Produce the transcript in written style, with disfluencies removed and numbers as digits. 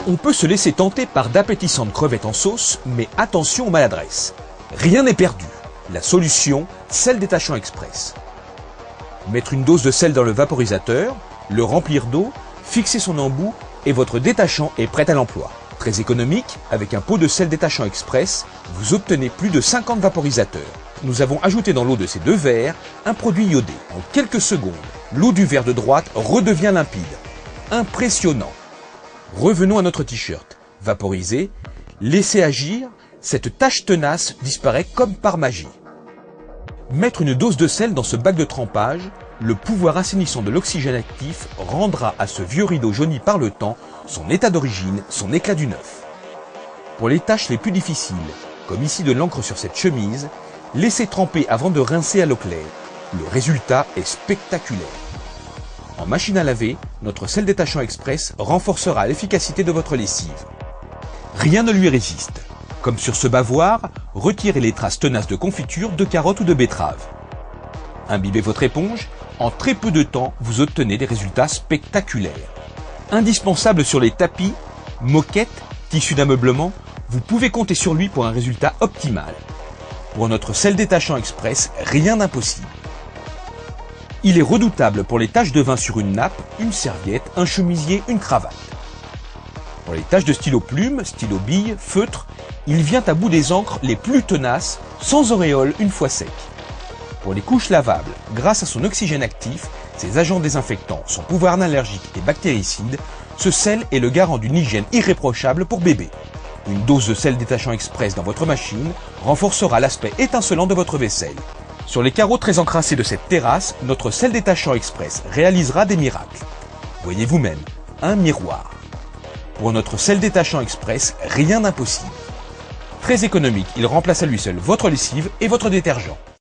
On peut se laisser tenter par d'appétissantes crevettes en sauce, mais attention aux maladresses. Rien n'est perdu. La solution, sel détachant express. Mettre une dose de sel dans le vaporisateur, le remplir d'eau, fixer son embout et votre détachant est prêt à l'emploi. Très économique, avec un pot de sel détachant express, vous obtenez plus de 50 vaporisateurs. Nous avons ajouté dans l'eau de ces 2 verres un produit iodé. En quelques secondes, l'eau du verre de droite redevient limpide. Impressionnant. Revenons à notre t-shirt. Vaporiser, laisser agir, cette tache tenace disparaît comme par magie. Mettre une dose de sel dans ce bac de trempage, le pouvoir assainissant de l'oxygène actif rendra à ce vieux rideau jauni par le temps son état d'origine, son éclat du neuf. Pour les tâches les plus difficiles, comme ici de l'encre sur cette chemise, laissez tremper avant de rincer à l'eau claire. Le résultat est spectaculaire. En machine à laver, notre sel détachant express renforcera l'efficacité de votre lessive. Rien ne lui résiste. Comme sur ce bavoir, retirez les traces tenaces de confiture, de carottes ou de betterave. Imbibez votre éponge, en très peu de temps, vous obtenez des résultats spectaculaires. Indispensable sur les tapis, moquettes, tissus d'ameublement, vous pouvez compter sur lui pour un résultat optimal. Pour notre sel détachant express, rien d'impossible. Il est redoutable pour les taches de vin sur une nappe, une serviette, un chemisier, une cravate. Pour les taches de stylo plume, stylo bille, feutre, il vient à bout des encres les plus tenaces, sans auréole une fois sec. Pour les couches lavables, grâce à son oxygène actif, ses agents désinfectants, son pouvoir analergique et bactéricide, ce sel est le garant d'une hygiène irréprochable pour bébé. Une dose de sel détachant express dans votre machine renforcera l'aspect étincelant de votre vaisselle. Sur les carreaux très encrassés de cette terrasse, notre sel détachant express réalisera des miracles. Voyez vous-même, un miroir. Pour notre sel détachant express, rien d'impossible. Très économique, il remplace à lui seul votre lessive et votre détergent.